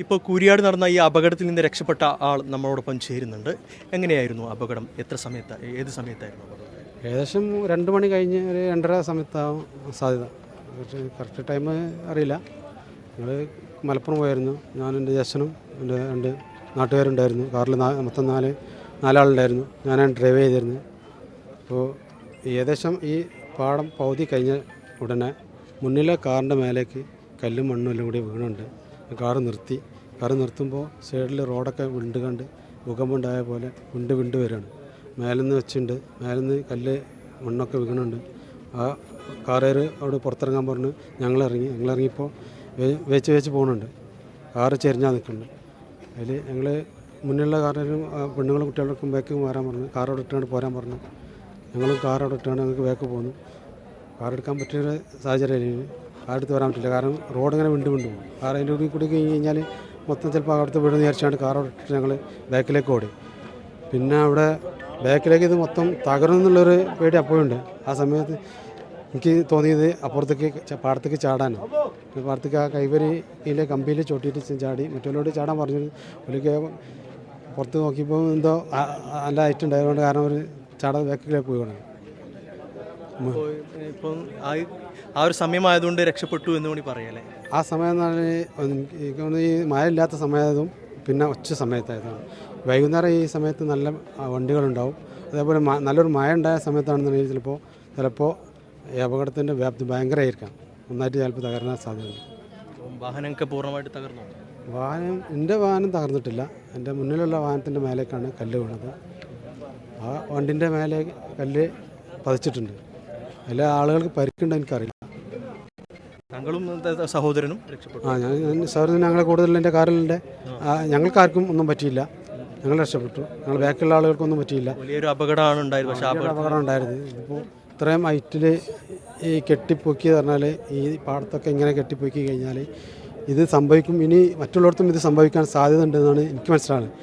ഇപ്പോൾ കൂരിയാട് നടന്ന ഈ അപകടത്തിൽ നിന്ന് രക്ഷപ്പെട്ട ആൾ നമ്മളോടൊപ്പം ചേരുന്നുണ്ട്. എങ്ങനെയായിരുന്നു അപകടം? ഏത് സമയത്തായിരുന്നു അപകടം? ഏകദേശം 2 മണി കഴിഞ്ഞ് ഒരു 2:30 സമയത്താവും സാധ്യത. പക്ഷേ കറക്റ്റ് ടൈം അറിയില്ല. ഞങ്ങൾ മലപ്പുറം പോയായിരുന്നു. ഞാനും എൻ്റെ ജ്യേഷ്ഠനും എൻ്റെ 2 നാട്ടുകാരുണ്ടായിരുന്നു. കാറിൽ മൊത്തം നാലാളുണ്ടായിരുന്നു. ഞാനാണ് ഡ്രൈവ് ചെയ്തിരുന്നത്. അപ്പോൾ ഏകദേശം ഈ പാടം പകുതി കഴിഞ്ഞ ഉടനെ മുന്നിലെ കാറിൻ്റെ മേലേക്ക് കല്ലും മണ്ണും എല്ലാം കൂടി വീണുണ്ട്. കാറ് നിർത്തുമ്പോൾ സൈഡിൽ റോഡൊക്കെ വിണ്ടുകണ്ട് ഭൂകമ്പമുണ്ടായ പോലെ വിണ്ട് വരികയാണ്. മേലെന്ന് വെച്ചിട്ടുണ്ട്, മേലെന്ന് കല്ല് മണ്ണൊക്കെ വീണുണ്ട്. ആ കാറേർ അവിടെ പുറത്തിറങ്ങാൻ പറഞ്ഞ് ഞങ്ങളിറങ്ങിയപ്പോൾ വെച്ച് പോകുന്നുണ്ട്. കാറ് ചെരിഞ്ഞാൽ നിൽക്കുന്നുണ്ട്. അതിൽ ഞങ്ങൾ മുന്നിലുള്ള കാറിലും പെണ്ണുങ്ങളും കുട്ടികൾക്കും ബാക്ക് മാറാൻ പറഞ്ഞു. കാർ അവിടെ ഇട്ടുകൊണ്ട് പോരാൻ പറഞ്ഞു. ഞങ്ങളും കാർ അവിടെ ഇട്ടുകൊണ്ട് ഞങ്ങൾക്ക് ബാക്ക് പോന്നു. കാർ എടുക്കാൻ പറ്റിയൊരു സാഹചര്യം കാർ എടുത്ത് വരാൻ പറ്റില്ല. കാരണം റോഡ് ഇങ്ങനെ വിണ്ട് പോകും. കാർ അതിൻ്റെ ഉള്ളിൽ കൂടി കഴിഞ്ഞ് കഴിഞ്ഞാൽ മൊത്തം ചിലപ്പോൾ അവിടുത്തെ വീട് വിചാരിച്ചാണ്ട് കാർ അവിടെ ഇട്ടിട്ട് ഞങ്ങൾ ബാക്കിലേക്ക് ഓടി. പിന്നെ അവിടെ ബാക്കിലേക്ക് ഇത് മൊത്തം തകർന്നുള്ളൊരു പേടി അപ്പോഴുണ്ട്. ആ സമയത്ത് എനിക്ക് തോന്നിയത് അപ്പുറത്തേക്ക് പാടത്തേക്ക് ചാടാനാണ്. പാടത്തേക്ക് ആ കൈവരിയിലെ കമ്പിയിൽ ചോട്ടിയിട്ട് ചാടി. മറ്റുള്ളവരോട് ചാടാൻ പറഞ്ഞു. ഒരിക്കൽ പുറത്ത് നോക്കിയപ്പോൾ എന്തോ നല്ല ഹൈറ്റുണ്ടായതുകൊണ്ട് കാരണം ഒരു ചാടാൻ ബാക്കിലേക്ക് പോയി വേണം. ഇപ്പം ആ ഒരു സമയമായതുകൊണ്ട് രക്ഷപ്പെട്ടു എന്ന് വേണ്ടി പറയല്ലേ? ആ സമയം എന്ന് പറഞ്ഞാൽ ഈ മഴ ഇല്ലാത്ത സമയത്തും പിന്നെ ഉച്ച സമയത്തായതാണ്. വൈകുന്നേരം ഈ സമയത്ത് നല്ല വണ്ടികളുണ്ടാവും. അതേപോലെ നല്ലൊരു മഴ ഉണ്ടായ സമയത്താണെന്നുണ്ടെങ്കിൽ ചിലപ്പോൾ ഈ അപകടത്തിൻ്റെ വ്യാപ്തി ഭയങ്കരമായിരിക്കാം. നന്നായിട്ട് ചിലപ്പോൾ തകരാൻ സാധ്യതയുണ്ട്. വാഹനമൊക്കെ പൂർണ്ണമായിട്ട് തകർന്നു? എൻ്റെ വാഹനം തകർന്നിട്ടില്ല. എൻ്റെ മുന്നിലുള്ള വാഹനത്തിൻ്റെ മേലേക്കാണ് കല്ല് വീണത്. ആ വണ്ടിൻ്റെ മേലെ കല്ല് പതിച്ചിട്ടുണ്ട്. എല്ലാ ആളുകൾക്ക് പരിക്കുണ്ട് എനിക്കറിയില്ല. താങ്കളും സഹോദരനും രക്ഷപ്പെട്ടു? ഞാൻ സഹോദരൻ ഞങ്ങളെ കൂടുതൽ എൻ്റെ കാറിലുണ്ട്. ഞങ്ങൾക്കാർക്കും ഒന്നും പറ്റിയില്ല. ഞങ്ങൾ രക്ഷപ്പെട്ടു. ഞങ്ങൾ ബാക്കിയുള്ള ആളുകൾക്കൊന്നും പറ്റിയില്ല. വലിയൊരു അപകടമാണ് ഉണ്ടായത്. പക്ഷേ അപകടം ഉണ്ടായിരുന്നു. ഇതിപ്പോൾ ഇത്രയും ഹൈറ്റിൽ ഈ കെട്ടിപ്പൊക്കി പറഞ്ഞാൽ ഈ പാടത്തൊക്കെ ഇങ്ങനെ കെട്ടിപ്പൊക്കി കഴിഞ്ഞാൽ ഇത് സംഭവിക്കും. ഇനി മറ്റുള്ളവർക്കും ഇത് സംഭവിക്കാൻ സാധ്യത ഉണ്ടെന്നാണ് എനിക്ക് മനസ്സിലാകുന്നത്.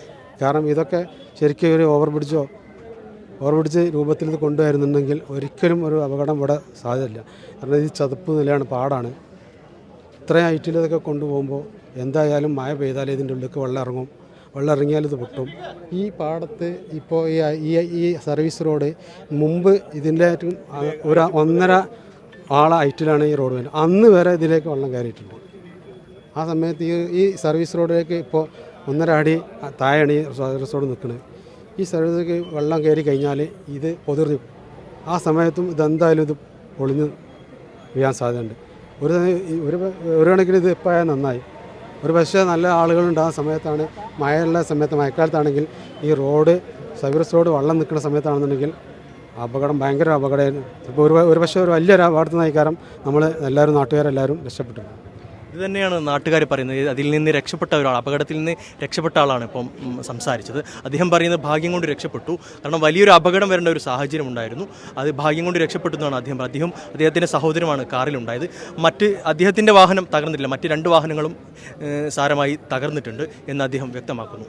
കാരണം ഇതൊക്കെ ശരിക്കും ഒരു ഓവർബ്രിഡ്ജ് രൂപത്തിൽ ഇത് കൊണ്ടുവരുന്നുണ്ടെങ്കിൽ ഒരിക്കലും ഒരു അപകടം ഇവിടെ സാധ്യതയില്ല. കാരണം ഇത് ചതുപ്പ് നിലയാണ്, പാടാണ്. ഇത്രയും ഹൈറ്റിൽ ഇതൊക്കെ കൊണ്ടുപോകുമ്പോൾ എന്തായാലും മഴ പെയ്താൽ ഇതിൻ്റെ ഉള്ളിലേക്ക് വെള്ളം ഇറങ്ങിയാൽ ഇത് പൊട്ടും. ഈ പാടത്ത് ഇപ്പോൾ ഈ സർവീസ് റോഡ് മുമ്പ് ഇതിൻ്റെ ഒരു 1.5 ആള ഹൈറ്റിലാണ് ഈ റോഡ് വരുന്നത്. അന്ന് വരെ ഇതിലേക്ക് വെള്ളം കയറിയിട്ടുണ്ട്. ആ സമയത്ത് ഈ സർവീസ് റോഡിലേക്ക് ഇപ്പോൾ 1.5 അടി താഴെയാണ് ഈ സർവീസ് റോഡ് നിൽക്കുന്നത്. ഈ സർവീസിലേക്ക് വെള്ളം കയറി കഴിഞ്ഞാൽ ഇത് പൊതിർന്നു. ആ സമയത്തും ഇതെന്തായാലും ഇത് പൊളിഞ്ഞ് വീഴാൻ സാധ്യതയുണ്ട്. ഒരു കണക്കിന് ഇത് ഇപ്പോൾ നന്നായി. ഒരു പക്ഷേ നല്ല ആളുകളുണ്ടാകുന്ന സമയത്താണ്, മഴയുള്ള സമയത്ത്, മഴക്കാലത്താണെങ്കിൽ ഈ സർവീസ് റോഡ് വെള്ളം നിൽക്കുന്ന സമയത്താണെന്നുണ്ടെങ്കിൽ അപകടം ഭയങ്കര അപകടമായിരുന്നു. ഇപ്പോൾ ഒരു പക്ഷേ ഒരു വലിയൊരു അപകടത്തിൽ നയിക്കാരം നാട്ടുകാരെല്ലാവരും രക്ഷപ്പെട്ടു. ഇത് തന്നെയാണ് നാട്ടുകാർ പറയുന്നത്. അതിൽ നിന്ന് രക്ഷപ്പെട്ട ഒരാൾ, അപകടത്തിൽ നിന്ന് രക്ഷപ്പെട്ട ആളാണ് ഇപ്പം സംസാരിച്ചത്. അദ്ദേഹം പറയുന്നത് ഭാഗ്യം കൊണ്ട് രക്ഷപ്പെട്ടു. കാരണം വലിയൊരു അപകടം വരേണ്ട ഒരു സാഹചര്യം ഉണ്ടായിരുന്നു. അത് ഭാഗ്യം കൊണ്ട് രക്ഷപ്പെട്ടു എന്നാണ് അദ്ദേഹത്തിൻ്റെ സഹോദരമാണ് കാറിലുണ്ടായത്. അദ്ദേഹത്തിൻ്റെ വാഹനം തകർന്നിട്ടില്ല. മറ്റ് 2 വാഹനങ്ങളും സാരമായി തകർന്നിട്ടുണ്ട് എന്ന് അദ്ദേഹം വ്യക്തമാക്കുന്നു.